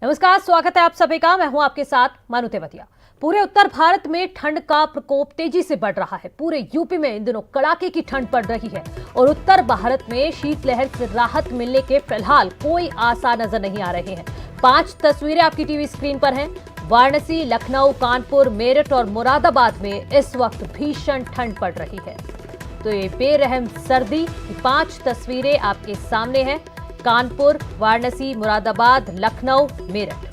नमस्कार, स्वागत है आप सभी का। मैं हूं आपके साथ मानु तेवतिया। पूरे उत्तर भारत में ठंड का प्रकोप तेजी से बढ़ रहा है। पूरे यूपी में इन दिनों कड़ाके की ठंड पड़ रही है और उत्तर भारत में शीतलहर से राहत मिलने के फिलहाल कोई आसार नजर नहीं आ रहे हैं। 5 तस्वीरें आपकी टीवी स्क्रीन पर हैं। वाराणसी, लखनऊ, कानपुर, मेरठ और मुरादाबाद में इस वक्त भीषण ठंड पड़ रही है। तो ये बेरहम सर्दी की 5 तस्वीरें आपके सामने हैं। कानपुर, वाराणसी, मुरादाबाद, लखनऊ, मेरठ।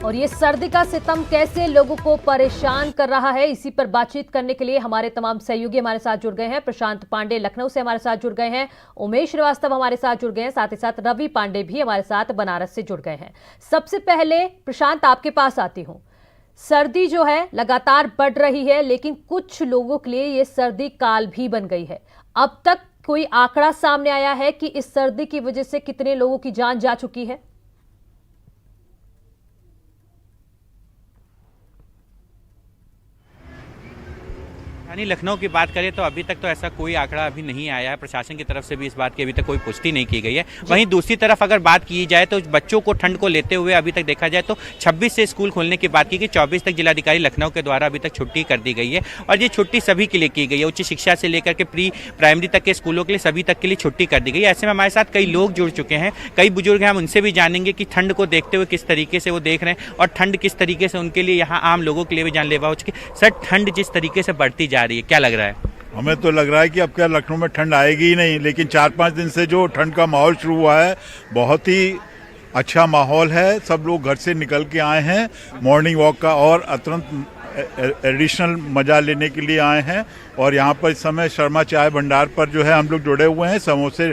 और ये सर्दी का सितम कैसे लोगों को परेशान कर रहा है, इसी पर बातचीत करने के लिए हमारे तमाम सहयोगी हमारे साथ जुड़ गए हैं। प्रशांत पांडे लखनऊ से हमारे साथ जुड़ गए हैं, उमेश श्रीवास्तव हमारे साथ जुड़ गए हैं, साथ ही साथ रवि पांडे भी हमारे साथ बनारस से जुड़ गए हैं। सबसे पहले प्रशांत, आपके पास आती हूं। सर्दी जो है लगातार बढ़ रही है, लेकिन कुछ लोगों के लिए ये सर्दी काल भी बन गई है। अब तक कोई आंकड़ा सामने आया है कि इस सर्दी की वजह से कितने लोगों की जान जा चुकी है? लखनऊ की बात करें तो अभी तक तो ऐसा कोई आंकड़ा अभी नहीं आया है। प्रशासन की तरफ से भी इस बात की अभी तक कोई पुष्टि नहीं की गई है। वहीं दूसरी तरफ अगर बात की जाए तो बच्चों को ठंड को लेते हुए अभी तक देखा जाए तो 26 से स्कूल खोलने की बात की गई। 24 तक जिलाधिकारी लखनऊ के द्वारा अभी तक छुट्टी कर दी गई है और ये छुट्टी सभी के लिए की गई है। उच्च शिक्षा से लेकर के प्री प्राइमरी तक के स्कूलों के लिए सभी तक के लिए छुट्टी कर दी गई है। ऐसे में हमारे साथ कई लोग जुड़ चुके हैं, कई बुजुर्ग हैं। हम उनसे भी जानेंगे कि ठंड को देखते हुए किस तरीके से वो देख रहे हैं और ठंड किस तरीके से उनके लिए यहाँ आम लोगों के लिए भी जानलेवा हो चुकी। सर, ठंड जिस तरीके से बढ़ती जा रही है, क्या लग रहा है? हमें तो लग रहा है कि अब क्या लखनऊ में ठंड आएगी ही नहीं, लेकिन 4-5 दिन से जो ठंड का माहौल शुरू हुआ है, बहुत ही अच्छा माहौल है। सब लोग घर से निकल के आए हैं मॉर्निंग वॉक का और अतिरिक्त एडिशनल मजा लेने के लिए आए हैं। और यहाँ पर इस समय शर्मा चाय भंडार पर जो है हम लोग जुड़े हुए हैं, समोसे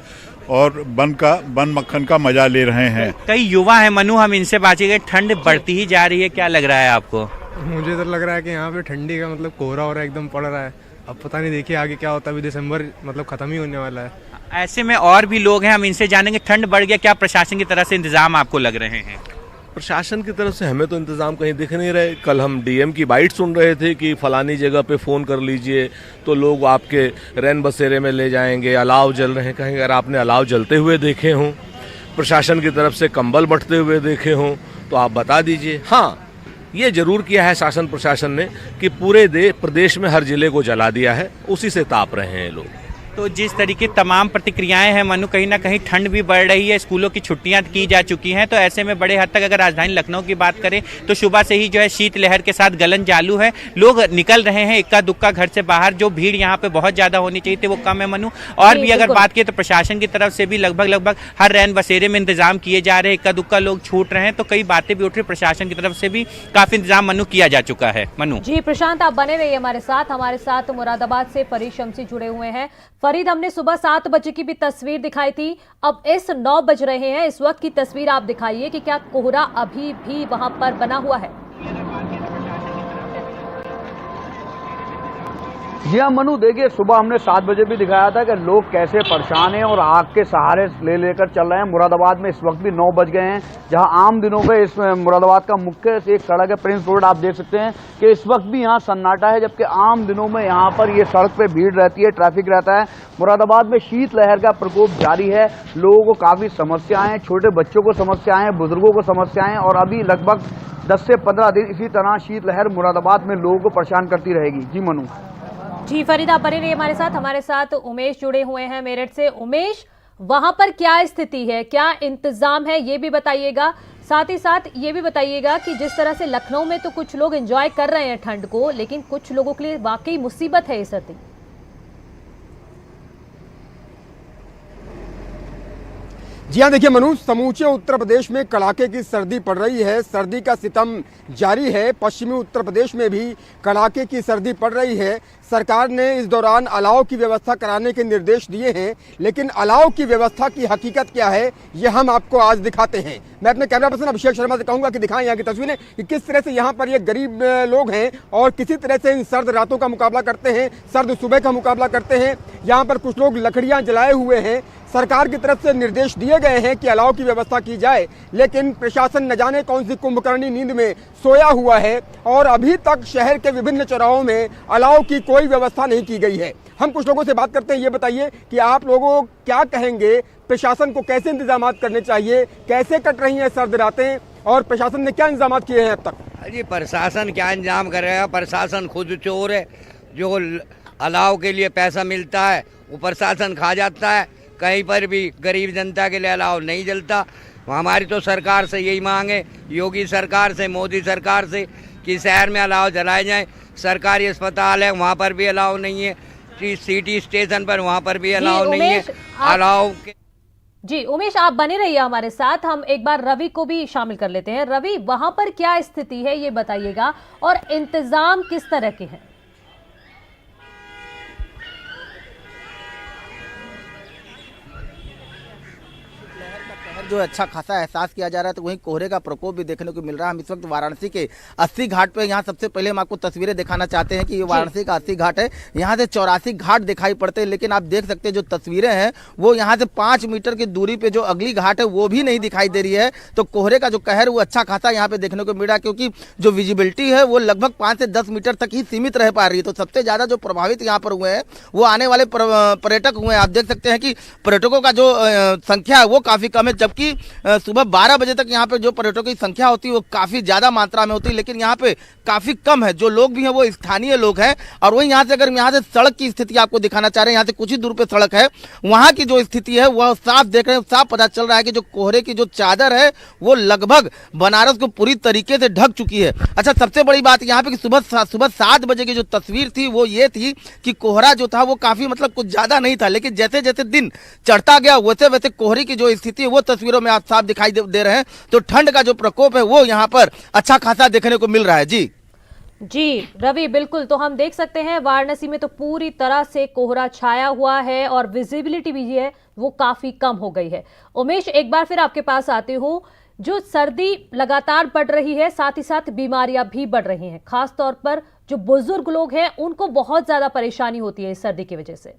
और बन मक्खन का मजा ले रहे हैं। कई युवा है मनु, हम इनसे बातचीत करें। ठंड बढ़ती ही जा रही है, क्या लग रहा है आपको? मुझे तो लग रहा है कि यहाँ पे ठंडी का मतलब कोहरा हो रहा है, एकदम पड़ रहा है। अब पता नहीं, देखिए आगे क्या होता है। अभी दिसंबर मतलब खत्म ही होने वाला है। ऐसे में और भी लोग हैं, हम इनसे जानेंगे। ठंड बढ़ गया, क्या प्रशासन की तरफ से इंतजाम आपको लग रहे हैं? प्रशासन की तरफ से हमें तो इंतजाम कहीं दिख नहीं रहे। कल हम डीएम की बाइट सुन रहे थे कि फलानी जगह पे फ़ोन कर लीजिए तो लोग आपके रैन बसेरे में ले जाएंगे। अलाव जल रहे हैं, कहीं अगर आपने अलाव जलते हुए देखे हों, प्रशासन की तरफ से कंबल बंटते हुए देखे हों तो आप बता दीजिए। हाँ, ये जरूर किया है शासन प्रशासन ने कि पूरे प्रदेश में हर जिले को जला दिया है, उसी से ताप रहे हैं लोग। तो जिस तरीके तमाम प्रतिक्रियाएं हैं मनु, कहीं ना कहीं ठंड भी बढ़ रही है, स्कूलों की छुट्टियां की जा चुकी हैं। तो ऐसे में बड़े हद तक अगर राजधानी लखनऊ की बात करें तो सुबह से ही जो है शीतलहर के साथ गलन चालू है। लोग निकल रहे हैं इक्का दुक्का घर से बाहर। जो भीड़ यहाँ पे बहुत ज्यादा होनी चाहिए थी वो कम है मनु। और भी अगर बात की तो प्रशासन की तरफ से भी लगभग हर रैन बसेरे में इंतजाम किए जा रहे हैं। इक्का दुक्का लोग छूट रहे हैं तो कई बातें भी उठ रही। प्रशासन की तरफ से भी काफी इंतजाम मनु किया जा चुका है। मनु जी, प्रशांत आप बने रहिए हमारे साथ मुरादाबाद से फरीद शमसी जुड़े हुए हैं। फरीद, हमने सुबह 7 बजे की भी तस्वीर दिखाई थी, अब इस 9 बज रहे हैं। इस वक्त की तस्वीर आप दिखाइए कि क्या कोहरा अभी भी वहां पर बना हुआ है? जी हाँ मनु, देखिए सुबह हमने 7 बजे भी दिखाया था कि लोग कैसे परेशान हैं और आग के सहारे ले लेकर चल रहे हैं। मुरादाबाद में इस वक्त भी 9 बज गए हैं, जहां आम दिनों में इस मुरादाबाद का मुख्य एक सड़क है प्रिंस रोड। आप देख सकते हैं कि इस वक्त भी यहाँ सन्नाटा है, जबकि आम दिनों में यहाँ पर ये सड़क पे भीड़ रहती है, ट्रैफिक रहता है। मुरादाबाद में शीतलहर का प्रकोप जारी है। लोगों को काफी समस्याएं, छोटे बच्चों को समस्याएं, बुजुर्गों को समस्याएं, और अभी लगभग 10 से 15 दिन इसी तरह शीतलहर मुरादाबाद में लोगों को परेशान करती रहेगी। जी मनु। जी फरीद, आप बने रहिए हमारे साथ उमेश जुड़े हुए हैं मेरठ से। उमेश, वहां पर क्या स्थिति है, क्या इंतजाम है, ये भी बताइएगा। साथ ही साथ ये भी बताइएगा कि जिस तरह से लखनऊ में तो कुछ लोग एंजॉय कर रहे हैं ठंड को, लेकिन कुछ लोगों के लिए वाकई मुसीबत है ये सर्दी। जी हाँ, देखिए मनु, समूचे उत्तर प्रदेश में कड़ाके की सर्दी पड़ रही है। सर्दी का सितम जारी है। पश्चिमी उत्तर प्रदेश में भी कड़ाके की सर्दी पड़ रही है। सरकार ने इस दौरान अलाव की व्यवस्था कराने के निर्देश दिए हैं, लेकिन अलाव की व्यवस्था की हकीकत क्या है ये हम आपको आज दिखाते हैं। मैं अपने कैमरा पर्सन अभिषेक शर्मा से कहूंगा कि दिखाएं यहाँ की तस्वीरें कि किस तरह से यहाँ पर ये गरीब लोग हैं और किसी तरह से इन सर्द रातों का मुकाबला करते हैं, सर्द सुबह का मुकाबला करते हैं। यहाँ पर कुछ लोग लकड़ियाँ जलाए हुए हैं। सरकार की तरफ से निर्देश दिए गए हैं कि अलाव की व्यवस्था की जाए, लेकिन प्रशासन न जाने कौन सी कुंभकर्णी नींद में सोया हुआ है और अभी तक शहर के विभिन्न चौराहों में अलाव की कोई व्यवस्था नहीं की गई है। हम कुछ लोगों से बात करते हैं। ये बताइए कि आप लोगों क्या कहेंगे, प्रशासन को कैसे इंतजाम करने चाहिए, कैसे कट रही हैं सर्द रातें और प्रशासन ने क्या इंतजाम किए हैं अब तक? जी प्रशासन क्या इंतजाम करेगा, प्रशासन खुद चोर है। जो अलाव के लिए पैसा मिलता है वो प्रशासन खा जाता है। कहीं पर भी गरीब जनता के लिए अलाव नहीं जलता। हमारी तो सरकार से यही मांग है, योगी सरकार से, मोदी सरकार से, कि शहर में अलाव जलाए जाएं। सरकारी अस्पताल है वहाँ पर भी अलाव नहीं है, सिटी स्टेशन पर वहाँ पर भी अलाव नहीं है। अलाव जी उमेश, आप बने रहिए हमारे साथ। हम एक बार रवि को भी शामिल कर लेते हैं। रवि, वहां पर क्या स्थिति है ये बताइएगा और इंतजाम किस तरह के हैं? जो अच्छा खासा एहसास किया जा रहा है, तो वहीं कोहरे का प्रकोप भी देखने को मिल रहा है। हम इस वक्त वाराणसी के 80 घाट पे, यहाँ सबसे पहले हम आपको तस्वीरें दिखाना चाहते हैं कि ये वाराणसी का 80 घाट है। यहाँ से 84 घाट दिखाई पड़ते हैं, लेकिन आप देख सकते हैं जो तस्वीरें हैं वो यहाँ से 5 मीटर की दूरी पे जो अगली घाट है वो भी नहीं दिखाई दे रही है। तो कोहरे का जो कहर वो अच्छा खासा यहाँ पे देखने को मिल रहा है, क्योंकि जो विजिबिलिटी है वो लगभग 5 से 10 मीटर तक ही सीमित रह पा रही है। तो सबसे ज्यादा जो प्रभावित यहाँ पर हुए हैं वो आने वाले पर्यटक हुए हैं। आप देख सकते हैं कि पर्यटकों का जो संख्या है वो काफी कम है, जबकि सुबह 12 बजे तक यहाँ पे जो पर्यटकों की संख्या होती है वो काफी ज्यादा मात्रा में होती है, लेकिन यहाँ पे काफी कम है। जो लोग भी हैं वो स्थानीय लोग हैं। और वहीं यहाँ से अगर यहाँ से सड़क की स्थिति आपको दिखाना चाह रहे हैं, यहाँ से कुछ ही दूर पे सड़क है, वहां की जो स्थिति है वह साफ देख रहे हैं, साफ पता चल रहा है कि जो कोहरे की जो चादर है वो लगभग बनारस को पूरी तरीके से ढक चुकी है। अच्छा, सबसे बड़ी बात यहाँ पे कि सुबह 7 बजे की जो तस्वीर थी वो ये थी कि कोहरा जो था वो काफी मतलब कुछ ज्यादा नहीं था, लेकिन जैसे जैसे दिन चढ़ता गया वैसे वैसे कोहरे की जो स्थिति है वो तस्वीरों में आप साफ दिखाई दे रहे हैं। तो ठंड का जो प्रकोप है वो यहाँ पर अच्छा खासा देखने को मिल रहा है। जी रवि, बिल्कुल। तो हम देख सकते हैं वाराणसी में तो पूरी तरह से कोहरा छाया हुआ है और विजिबिलिटी भी है वो काफी कम हो गई है। उमेश, एक बार फिर आपके पास आती हूँ। जो सर्दी लगातार बढ़ रही है, साथ ही साथ बीमारियां भी बढ़ रही हैं। खास तौर पर जो बुजुर्ग लोग हैं उनको बहुत ज्यादा परेशानी होती है इस सर्दी की वजह से।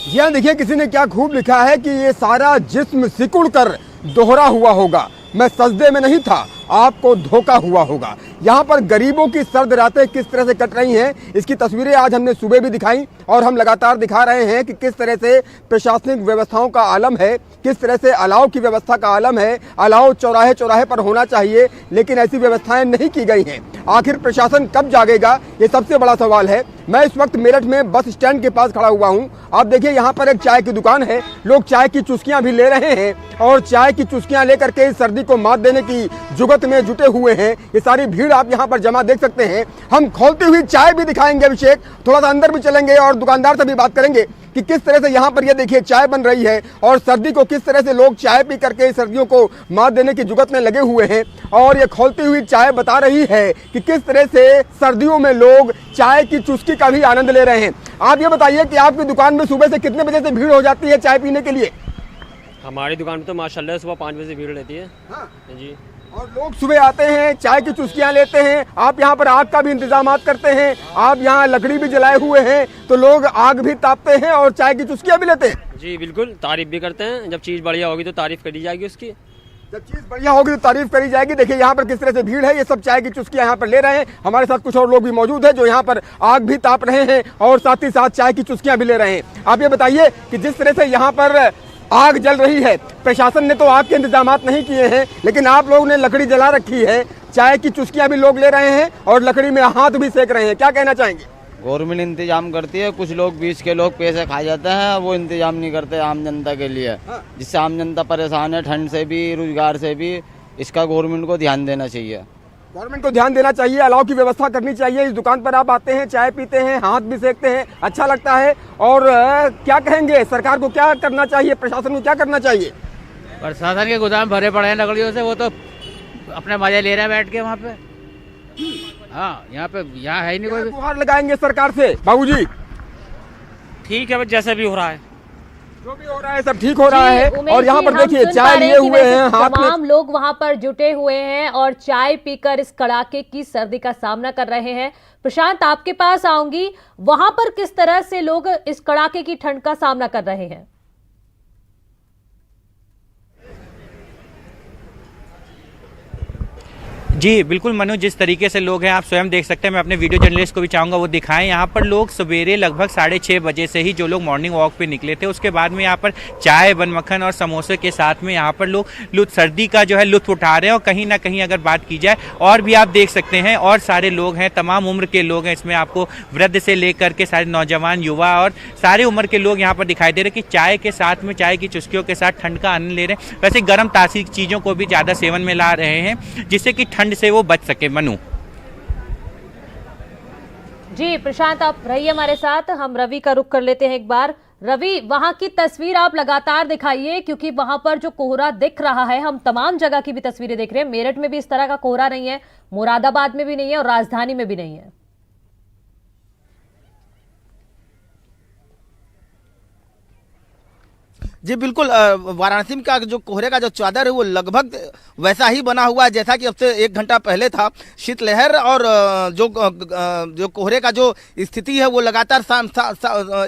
जी हाँ, देखिए किसी ने क्या खूब लिखा है कि ये सारा जिस्म सिकुड़ कर दोहरा हुआ होगा, मैं सजदे में नहीं था, आपको धोखा हुआ होगा। यहाँ पर गरीबों की सर्द रातें किस तरह से कट रही हैं, इसकी तस्वीरें आज हमने सुबह भी दिखाई और हम लगातार दिखा रहे हैं कि किस तरह से प्रशासनिक व्यवस्थाओं का आलम है, किस तरह से अलाव की व्यवस्था का आलम है। अलाव चौराहे चौराहे पर होना चाहिए, लेकिन ऐसी व्यवस्थाएं नहीं की गई हैं। आखिर प्रशासन कब जागेगा, ये सबसे बड़ा सवाल है। मैं इस वक्त मेरठ में बस स्टैंड के पास खड़ा हुआ हूँ। आप देखिए यहाँ पर एक चाय की दुकान है, लोग चाय की चुस्कियां भी ले रहे हैं और चाय की चुस्कियां लेकर के इस सर्दी को मात देने की जुगत में जुटे हुए हैं। ये सारी भीड़ आप यहाँ पर जमा देख सकते हैं। हम खोलती हुई चाय भी दिखाएंगे अभिषेक, थोड़ा सा अंदर भी चलेंगे और दुकानदार से भी बात करेंगे कि किस तरह से यहाँ पर ये देखिए चाय बन रही है और सर्दी को किस तरह से लोग चाय पी करके सर्दियों को मात देने की जुगत में लगे हुए हैं। और ये खोलती हुई चाय बता रही है कि किस तरह से सर्दियों में लोग चाय की चुस्की का भी आनंद ले रहे हैं। आप ये बताइए कि आपकी दुकान में सुबह से कितने बजे से भीड़ हो जाती है चाय पीने के लिए? हमारी दुकान में तो माशाल्लाह सुबह 5 बजे से भीड़ रहती है। हाँ जी, और लोग सुबह आते हैं, चाय की चुस्कियां लेते हैं। आप यहाँ पर आग का भी इंतजाम करते हैं, आप यहाँ लकड़ी भी जलाए हुए हैं, तो लोग आग भी तापते हैं और चाय की चुस्कियां भी लेते हैं। जी बिल्कुल, तारीफ भी करते हैं। जब चीज़ बढ़िया होगी तो तारीफ करी जाएगी उसकी। जब चीज बढ़िया होगी तो तारीफ करी जाएगी। देखिए यहाँ पर किस तरह से भीड़ है, ये सब चाय की चुस्कियां यहाँ पर ले रहे हैं। हमारे साथ कुछ और लोग भी मौजूद हैं जो यहाँ पर आग भी ताप रहे हैं और साथ ही साथ चाय की चुस्कियां भी ले रहे हैं। आप ये बताइए कि जिस तरह से यहाँ पर आग जल रही है, प्रशासन ने तो आग के इंतजाम नहीं किए हैं, लेकिन आप लोगों ने लकड़ी जला रखी है, चाय की चुस्कियां भी लोग ले रहे हैं और लकड़ी में हाथ भी सेक रहे हैं। क्या कहना चाहेंगे? गवर्नमेंट इंतजाम करती है, कुछ लोग बीच के लोग पैसे खा जाते हैं, वो इंतजाम नहीं करते आम जनता के लिए, जिससे आम जनता परेशान है ठंड से भी, रोजगार से भी। इसका गवर्नमेंट को ध्यान देना चाहिए। गवर्नमेंट को ध्यान देना चाहिए, अलाव की व्यवस्था करनी चाहिए। इस दुकान पर आप आते हैं, चाय पीते हैं, हाथ भी सेकते हैं, अच्छा लगता है। और क्या कहेंगे, सरकार को क्या करना चाहिए, प्रशासन को क्या करना चाहिए? प्रशासन के गोदाम भरे पड़े हैं लकड़ियों से, वो तो अपने मजे ले रहे हैं बैठ के वहाँ पे। हाँ, यहाँ है ही नहीं कोई। गुहार लगाएंगे सरकार से बाबूजी? ठीक है, जैसे भी हो रहा है, जो भी हो रहा है सब ठीक हो रहा है। और यहाँ पर देखिए चाय लिए हुए हैं, हाथ में तमाम लोग वहां पर जुटे हुए हैं और चाय पीकर इस कड़ाके की सर्दी का सामना कर रहे हैं। प्रशांत, आपके पास आऊंगी, वहां पर किस तरह से लोग इस कड़ाके की ठंड का सामना कर रहे हैं? जी बिल्कुल मनु, जिस तरीके से लोग हैं आप स्वयं देख सकते हैं। मैं अपने वीडियो जर्नलिस्ट को भी चाहूंगा वो दिखाएं। यहाँ पर लोग सवेरे लगभग 6:30 बजे से ही जो लोग मॉर्निंग वॉक पे निकले थे, उसके बाद में यहाँ पर चाय, बन मक्खन और समोसे के साथ में यहाँ पर लोग सर्दी का जो है लुत्फ उठा रहे हैं। और कहीं ना कहीं अगर बात की जाए और भी आप देख सकते हैं और सारे लोग हैं, तमाम उम्र के लोग हैं। इसमें आपको वृद्ध से लेकर के सारे नौजवान, युवा और सारे उम्र के लोग यहाँ पर दिखाई दे रहे हैं कि चाय के साथ में, चाय की चुस्कियों के साथ ठंड का आनंद ले रहे हैं। वैसे गर्म तासीर चीज़ों को भी ज़्यादा सेवन में ला रहे हैं जिससे कि ठंड से वो बच सके। मनु जी प्रशांत, आप रहिए हमारे साथ, हम रवि का रुख कर लेते हैं एक बार। रवि, वहां की तस्वीर आप लगातार दिखाइए, क्योंकि वहां पर जो कोहरा दिख रहा है, हम तमाम जगह की भी तस्वीरें देख रहे हैं। मेरठ में भी इस तरह का कोहरा नहीं है, मुरादाबाद में भी नहीं है और राजधानी में भी नहीं है। जी बिल्कुल, वाराणसी का जो कोहरे का जो चादर है वो लगभग वैसा ही बना हुआ है जैसा कि अब से 1 घंटा पहले था। शीतलहर और जो कोहरे का जो स्थिति है वो लगातार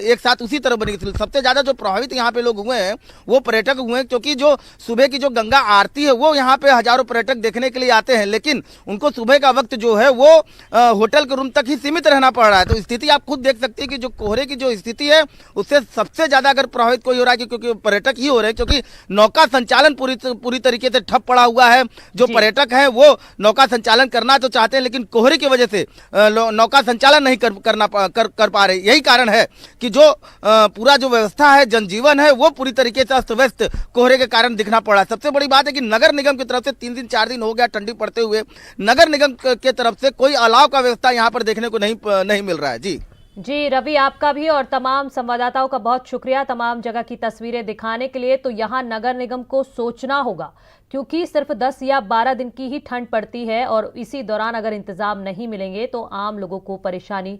एक साथ उसी तरह बनी थी। सबसे ज्यादा जो प्रभावित यहाँ पे लोग हुए हैं वो पर्यटक हुए हैं, क्योंकि जो सुबह की जो गंगा आरती है वो यहाँ पे हजारों पर्यटक देखने के लिए आते हैं, लेकिन उनको सुबह का वक्त जो है वो होटल के रूम तक ही सीमित रहना पड़ रहा है। तो स्थिति आप खुद देख सकते हैं कि जो कोहरे की जो स्थिति है उससे सबसे ज्यादा अगर प्रभावित कोई हो रहा है, क्योंकि पर्यटक ही हो रहे हैं, क्योंकि नौका संचालन पूरी तरीके से ठप पड़ा हुआ है। जो पर्यटक हैं वो नौका संचालन करना तो चाहते हैं, लेकिन कोहरे की वजह से नौका संचालन नहीं कर पा रहे। यही कारण है कि जो पूरा जो व्यवस्था है, जनजीवन है, वो पूरी तरीके से अस्त व्यस्त कोहरे के कारण दिखना पड़ा। सबसे बड़ी बात है कि नगर निगम की तरफ से 3 दिन 4 दिन हो गया ठंडी पड़ते हुए, नगर निगम के तरफ से कोई अलाव का व्यवस्था यहाँ पर देखने को नहीं मिल रहा है। जी रवि, आपका भी और तमाम संवाददाताओं का बहुत शुक्रिया तमाम जगह की तस्वीरें दिखाने के लिए। तो यहाँ नगर निगम को सोचना होगा, क्योंकि सिर्फ 10 या 12 दिन की ही ठंड पड़ती है और इसी दौरान अगर इंतजाम नहीं मिलेंगे तो आम लोगों को परेशानी हो